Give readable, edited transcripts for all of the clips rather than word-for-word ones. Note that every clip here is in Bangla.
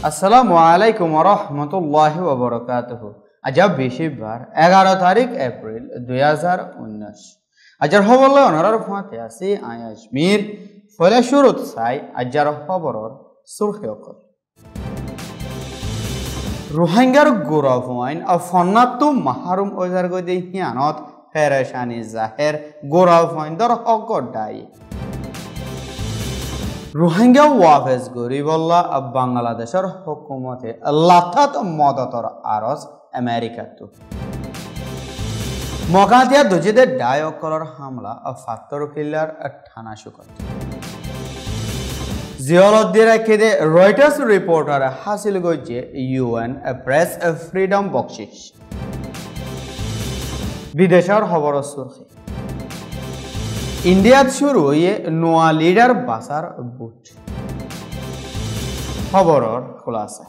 আসসালামু আলাইকুম ওয়া রাহমাতুল্লাহি ওয়া বারাকাতুহু। আজ 11 তারিখ এপ্রিল 2019। আজর খবরলে অনরার ফাতে আছে আয়াজমির ফলে শুরুত চাই আজর খবরর সুরখি অকল রোহিঙ্গার গৌরব ওয়াইন ফন্নাতু মাহরুম ওজার গদে হিয়ানত ফেরেশানি জাহের গৌরব ওয়াইন দর অগডাই রোহিঙ্গা ওয়াফেজ গরিবল্লা বাংলাদেশের হুকুমতে লাথাত মদতর আরজ আমেরিকাতো মগাতিয়া দুজিদে ডায়কলর হামলা ফাত্তর কিল্লার থানা শুকত জিওলদ্দির কেদে রয়টার্স রিপোর্টার হাসিল গজে ইউএন প্রেস ফ্রিডম বকশিস বিদেশের খবর সুরখি ইন্ডিয়াত শুরু হয়ে নোয়া লিডার বাসার বুট খবরর খোলাসা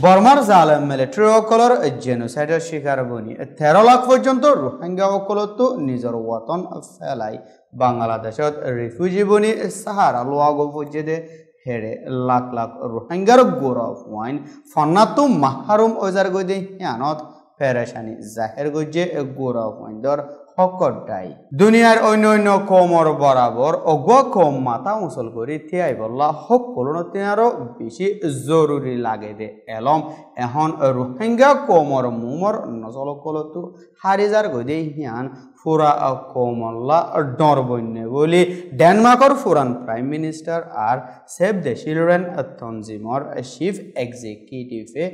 বর্মার জালেম মিলিটারি অকলর জেনোসাইডের শিকার বনি 13 লাখ পর্যন্ত রোহিঙ্গা অকলত নিজের ওয়াতন ফেলাই বাংলাদেশত রিফিউজি বনি সাহারা লোয়াগো পর্যদে হেরে লাখ লাখ রোহিঙ্গার গৌরব ওয়াইন ফন্নাতু মাহরুম ওজার গদে হিয়ানত ফেরেশানি জাহের গজে গৌরব ওয়াইন্দর হকটাই দুনিয়ার অন্য অন্য কমর বরাবর অগুয়া কম মাথা উঁচল করে থিয়াই বললা হক করোনারও বেশি জরুরি লাগে দে এলম এখন রোহিঙ্গা কমর মুমর নজল কলতু হারিজার গদে হিয়ান ফুরা কমল্লা ডর বন্য বলি ডেনমার্কর ফুরান প্রাইম মিনিস্টার আর সেভ দ্য চিলড্রেন তনজিমর চিফ এক্সিকিউটিভে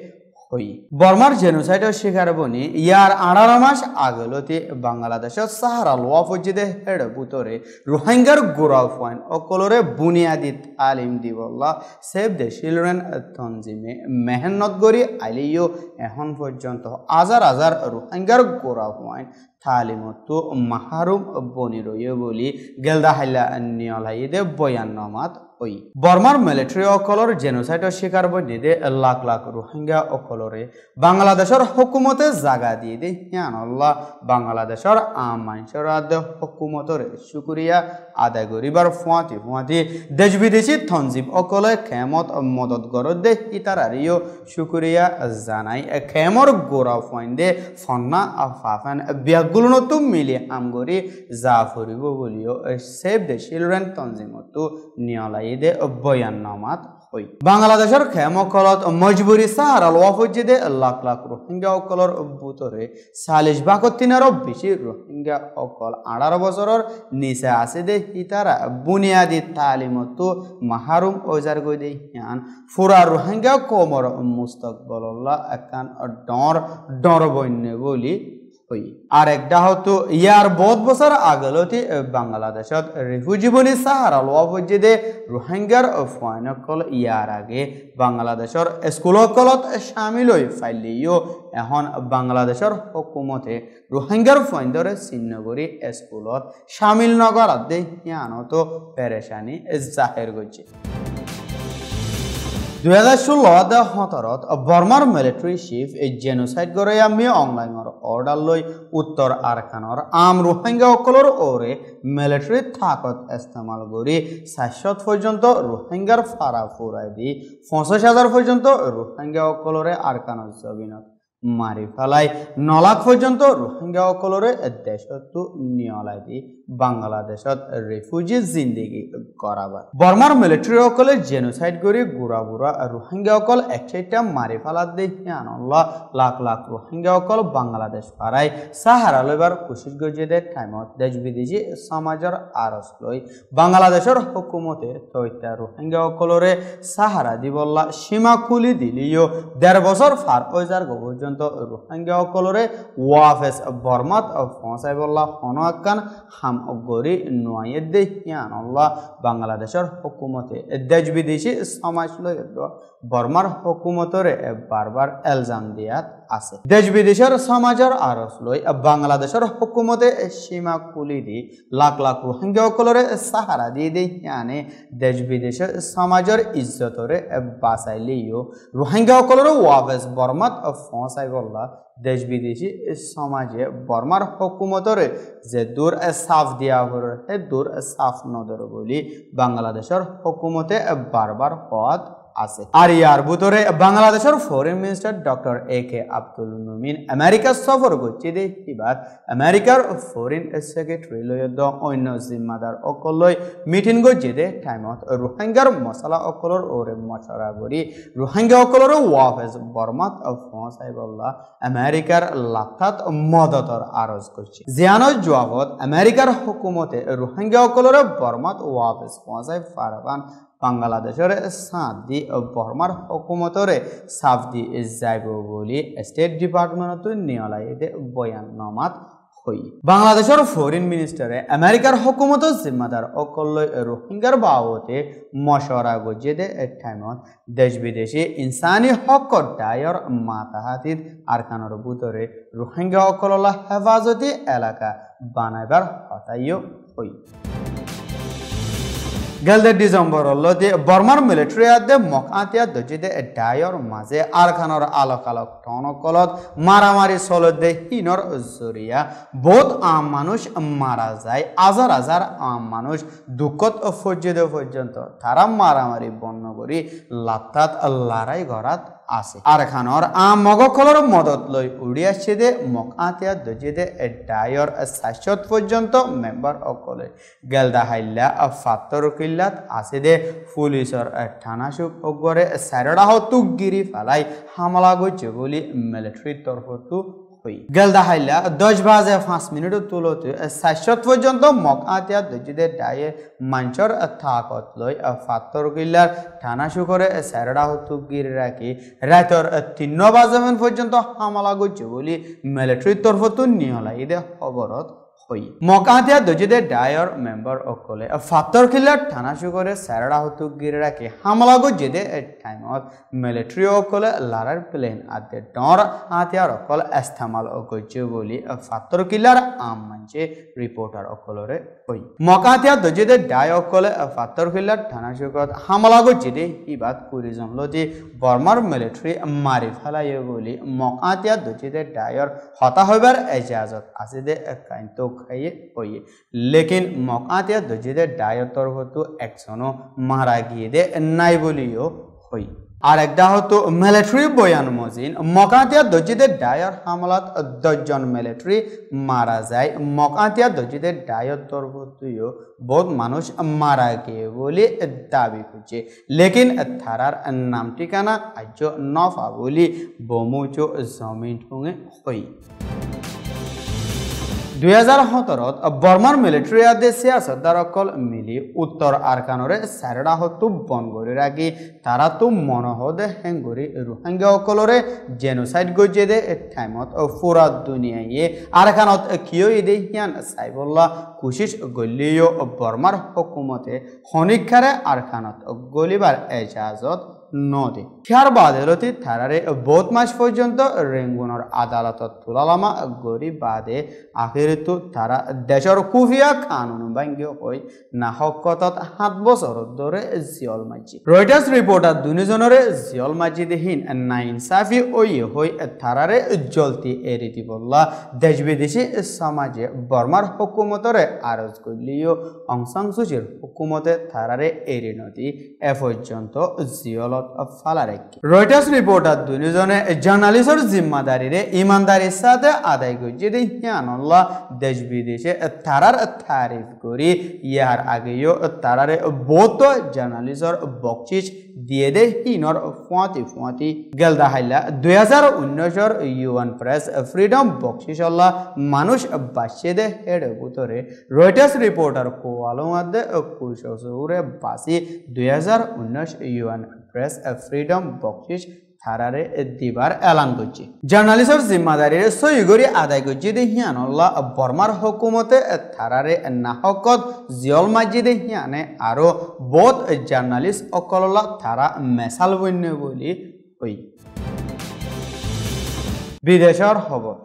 বর্মার জেনোসাইডের শিকার বনি ইয়ার 18 মাস আগলতে বাংলাদেশের সাহারা লোয়া পর্যদে হেড বুতরে রোহিঙ্গার গৌরব ওয়াইন অকলরে বুনিয়াদী তালিম দিবল্লা সেভ দ্য চিলড্রেন তনজিমে মেহনত গরি আইলিও এখন পর্যন্ত হাজার হাজার রোহিঙ্গার গৌরব ওয়াইন তালিমতো মাহরুম বনি রয়ে বলি গেলদা হাইলা নিয়লাইদে বয়ান্নমাত ওই বর্মার মিলিটারি অকলর জেনোসাইডের শিকার বনিদে লাখ লাখ রোহিঙ্গা অকলরে বাংলাদেশের হুকুমতে জাগা দিয়ে দে হিয়ানল্লাহ বাংলাদেশের আম মানুষের হুকুমতরে শুক্রিয়া আদায় করিবার ফুয়াতি দেশ বিদেশি তনজিম অকলে খেমত মদত গরত দে ইতারারিও শুক্রিয়া জানাই খেমর গৌরব ওয়াইন দে ফন্না ফাফান বিয়াগুলনতো মিলি আমগরি যা ফুরিব বলিও সেভ দ্য চিলড্রেন তনজিমতো নিয়লাই দে বয়ান্নমাত হই বাংলাদেশের খেমকলত মজবুরি সাহারা লোয়া পর্যদে লাখ লাখ রোহিঙ্গা অকলর বুতরে 40-32 বেশি রোহিঙ্গা অকল 18 বছরের নিচে আছে দে ইতারা বুনিয়াদী তালিমতো মাহরুম ওজার গদে হিয়ান ফুরা রোহিঙ্গা কমর মুস্তাকবল্লাহ একান ডর বন্য বলি আর একটা হতো ইয়ার বহুত বছর আগলতে বাংলাদেশত রিফিউজি বনি সাহারা লোয়া পর্যদে রোহিঙ্গার ফাইনকল ইয়ার আগে বাংলাদেশের স্কুলকলত সামিল হয়ে ফাইলিও এখন বাংলাদেশের হুকুমতে রোহিঙ্গার ফাইন্দরে চিহ্ন করে স্কুলত সামিল নগরাত দে হিয়ানত পেরেশানি জাহের করছে 2016-17 বর্মার মিলিটারি চিফ জেনোসাইড করে আমি অনলাইনৰ অর্ডার লই উত্তর আরকানৰ আম রোহিঙ্গা অকলর ওরে মিলিটারি থাকত ইস্তেমাল করি 400 পর্যন্ত রোহিঙ্গার ফারা ফুরাই দি 50,000 পর্যন্ত রোহিঙ্গা অকলরে আরকানৰ জমিনত মারি ফেলাই 9 লাখ পর্যন্ত রোহিঙ্গা অকলরে দেশত নিয়লাই দি বাংলাদেশত রিফিউজি জিন্দেগি করাবার বর্মার মিলিটারি অকলে জেনোসাইড করে গুড়া গুড়া রোহিঙ্গা অকল একটা মারি ফেলাত দে হিয়ানল্লাহ লাখ লাখ রোহিঙ্গা অকল বাংলাদেশ পারাই সাহারা লইবার কোশিশ গজেদে টাইমত দেশ বিদেশি সমাজের আরজ লই বাংলাদেশের হুকুমতে তৈতা রোহিঙ্গা অকলরে সাহারা দিবল্লা সীমা খুলি দিলিও 1.5 বছর ফার ওইজার পর্যন্ত রোহিঙ্গা অকলরে ওয়াফেস বর্মাত পৌঁছাই বল্লা হনআকান হাম গরি নোয়াইয়ে দে হিয়ানল্লাহ বাংলাদেশের হুকুমতে দেশ বিদেশি সমাজ লই বর্মার হুকুমতরে বারবার এলজাম দিয়াত আছে দেশ বিদেশের সমাজের আরজ লই বাংলাদেশের হুকুমতে সীমা খুলি দি লাখ লাখ রোহিঙ্গা অকলরে সাহারা দিয়ে দে হিয়ানে দেশ বিদেশের সমাজের ইজ্জতরে বাঁচাইলিও রোহিঙ্গা অকলরে ওয়াফেস বর্মাত পৌঁছাই বল্লা দেশ বিদেশি সমাজে বর্মার হুকুমতরে যে দূর সাফ দিয়া হরে হে দূর সাফ নদর বলি বাংলাদেশের হুকুমতে বারবার পথ আছে আর ইয়ার ভিতরে বাংলাদেশের foreign minister doctor AK Abdul মুমিন আমেরিকা সফর করছে দে এবার আমেরিকার ফরেন সেক্রেটারি লয়দ অন্য জিম্মাদার অকলই মিটিং করছে দে টাইমত রোহিঙ্গার মশলা অকলর ওরে মশরা করি রোহিঙ্গা অকলর ওয়াফেজ বর্মাত ফসাইবল্লাহ আমেরিকার লাথাত মদতর আরজ করছে জিয়ানোর জবাবত আমেরিকার হুকুমতে রোহিঙ্গা অকলর বর্মাত ওয়াফেজ ফসাই ফারবান বাংলাদেশের সাদি বর্মার হুকুমতরে সাফ দি যাইব বলি স্টেট ডিপার্টমেন্ট নিয়লাইতে বয়াননামাত হই বাংলাদেশের ফরেন মিনিস্টারে আমেরিকার হুকুমত জিম্মাদার অকল্য রোহিঙ্গার বাবতে মশরা গজে দে টাইমত দেশ বিদেশি ইনসানি হক দায়র মাতাহাতিত আরকানোর ভিতরে রোহিঙ্গা অকল্লা হেফাজতি এলাকা বানাইবার হতাইও হই গেলদে ডিসেম্বর লদি বর্মার মিলিটারি আদে মকাতিয়া দজিদে ডায়র মাঝে আরখানর আলোক আলোক টনকলত মারামারি চলদে হিনর জরিয়া বহুত আম মানুষ মারা যায় হাজার হাজার আম মানুষ দুঃখত পর্যন্ত তারা মারামারি বন্ধ করি লাত্তাত লড়াই ঘরাত আছে আরখানর আম মগকলর মদত লই উড়ি আসছে দে মকাতিয়া দজিদে ডায়র ৬০ পর্যন্ত মেম্বার অকলে গেলদা হাইল্লা ফাত্তর কিল্লাত আছে দে পুলিশর থানাসুক অগরে সারড়া হতুগিরি ফালাই হামলা গইছে বলি মিলিটারির তরফতু গেলদা হাইলা 10:05 তুলতে ৬০ পর্যন্ত মকাতিয়া দজিদে ডায়ে মাঞ্চর থাকত লই ফাত্তর কিল্লার থানা শুকরে সারড়া হতুগির রাখি রাতর ৩ পর্যন্ত হামলা গইছে বলি মিলিটারির তরফতু নিহলাই দে খবরত মকাতিয়া দজিদে ডায়র মেম্বার অকলে ফাত্তর কিল্লার থানা শুকরে সারড়া হতুগির রাখি হামলা গইছে দে টাইমত মিলিটারি অকলে লারার প্লেন আদে ডর হাতিয়ার অকল ইস্তেমাল গইছে বলি ফাত্তর কিল্লার আম মানছে রিপোর্টার অকলরে কই মকাতিয়া দজিদে ডায় অকলে ফাত্তর কিল্লার থানা শুকত হামলা গইছে দে ইবাদ ২০ জন লতি বর্মার মিলিটারি মারি ফেলাই বলি মকাতিয়া দজিদে ডায়র হতা হইবার ইজাজত আছে দে কাইন্ত খাইয়ে কইয়ে লেকিন মকাতিয়া দজিদে ডায়র তরফতু একজনও মারা গিয়ে দে নাই বলিও হই আর একটা হতো মিলিটারি বয়ান মজিন মকাতিয়া দজিদে ডায়র হামলাত ১০ জন মিলিটারি মারা যায় মকাতিয়া দজিদে ডায়র তরফতুও বহুত মানুষ মারা গিয়ে বলে দাবি করছে লেকিন থারার নাম ঠিকানা আজ নফা বলি বমুচো জমিন ঠুঙে হই ২০১৭ বর্মার মিলিটারি আদে সিয়াসতদারকল মিলি উত্তর আরকানরে সারড়া হতু বন করে রাখি তারা তো মনহদে হেঙ্গুরি রোহিঙ্গা অকলরে জেনোসাইড গজে দে টাইমত পুরা দুনিয়ায় আরকানত কিয় ইদে হিয়ান সাইবুল্লাহ কোশিশ গলিও বর্মার হুকুমতে হনিক্ষারে আরকানত গলিবার এজাজত নদী ইয়ার বাদেলতি থারারে বহুত মাস পর্যন্ত রেঙ্গুনর আদালতত তুলালামা গরি বাদে আখিরতু তারা দেশর কুফিয়া কানুন ভাঙ্গি হই না হকতত ৭ বছর ধরে জিয়ল মাজি রয়টার্স রিপোর্টার দুজনরে জিয়ল মাজি দেহিন না ইনসাফি ওই হই থারারে জলতি এরি দিবল্লা দেশ বিদেশি সমাজে বর্মার হুকুমতরে আরজ করলিও অং সান সুচির হুকুমতে থারারে এরি নদী এ পর্যন্ত জিয়ল রয়টার্স রিপোর্টার দুজনে জার্নালিস্টর জিম্মাদারিরে ইমানদারির সাথে আদায় করছে হিয়ানুল্লাহ দেশ বিদেশে তারার তারিফ করি ইয়ার আগেও তারারে বহুত জার্নালিস্টর বকচিস দিয়ে দে হিনর ফুয়াতি গেলদা হাইলা ২০১৯ ইউএন প্রেস ফ্রিডম বকচিসল্লাহ মানুষ বাঁচিয়ে দে হেড ভিতরে রয়টার্স রিপোর্টার কোয়ালমাদে কুশরে বাসি ২০১৯ ইউএন প্রেস ফ্রিডম বকচিস থারারে দিবার এলান করছে জার্নালিস্টর জিম্মাদারিরে সইগরি আদায় করছে হিয়ানুল্লাহ বর্মার হুকুমতে থারারে নাহকত জিয়ল মাজিদে হিয়ানে আরো বহুত জার্নালিস্ট অকল্লা থারা মেসাল বন্য বলি কই বিদেশৰ খবৰ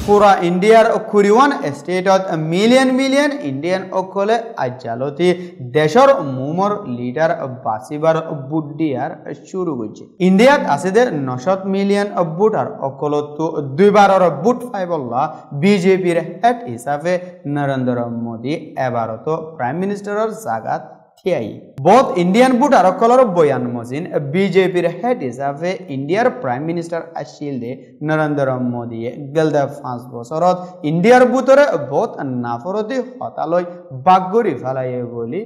পুরা ইন্ডিয়ার 41 স্টেটত মিলিয়ন ইন্ডিয়ান অকলে আজালতি দেশর মুমর লিডার বাসিবার বুডিয়ার শুরু হয়েছে ইন্ডিয়াত আছে 900 মিলিয়ন ভোটার অকলত দুইবারর ভোট পাইবল্লা বিজেপির হেড হিসাবে নরেন্দ্র মোদী এবারত প্রাইম মিনিস্টারের জাগাত ঠিয়াই বহুত ইণ্ডিয়ান ভোটাৰ সকলৰ বয়ান মজিন বিজেপিৰ হেড হিচাপে ইণ্ডিয়াৰ প্ৰাইম মিনিষ্টাৰ আছিল দে নৰেন্দ্ৰ মোদীয়ে গেলদা 5 বছৰত ইণ্ডিয়াৰ ভোটৰে বহুত নাফৰতি হতালৈ বাগৰি ফেলায়ে বুলি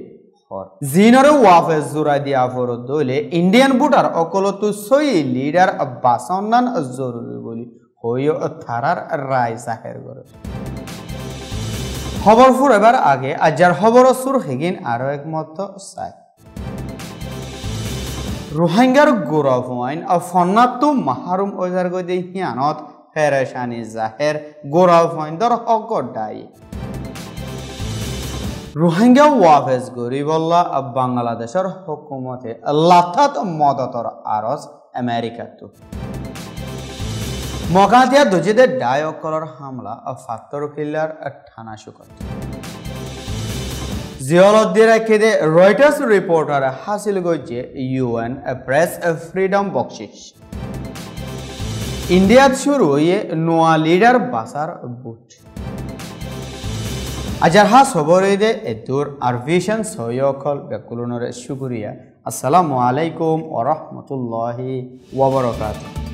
জিনৰে ওয়াফে জোৰা দিয়া ফৰত দলে ইণ্ডিয়ান ভোটাৰ অকলতো সই লিডাৰ বাসন্নান জৰুৰী বুলি হইও থাৰাৰ ৰায় জাহেৰ কৰে খবর ফুরাবার আগে আজার খবর সুর হেগিন আরো এক মত চাই রোহিঙ্গার গৌরব হইন ফন্নাতো মাহারুম ওজার গদে হিয়ানত ফেরেশানি জাহের গৌরব হইন দর অগদাই রোহিঙ্গা ওয়াফেজ গরিবল্লা বাংলাদেশের হুকুমতে লাথাত মদতর আরজ আমেরিকাতো মগাতিয়া দুজিদে ডায়কলর হামলা ফাত্তর কিল্লার থানা শুকত জিয়লদ্দির খেদে রয়টার্স রিপোর্টার হাসিল গইছে ইউএন প্রেস ফ্রিডম বকশিস ইন্ডিয়াত শুরু হয়ে নোয়া লিডার বাসার বুট আজার হাস খবরে দে এদুর আরভিশন সৈয়কল বেকুলনের শুকরিয়া আসসালামু আলাইকুম ওয়া রাহমাতুল্লাহি ওয়া বারাকাতুহু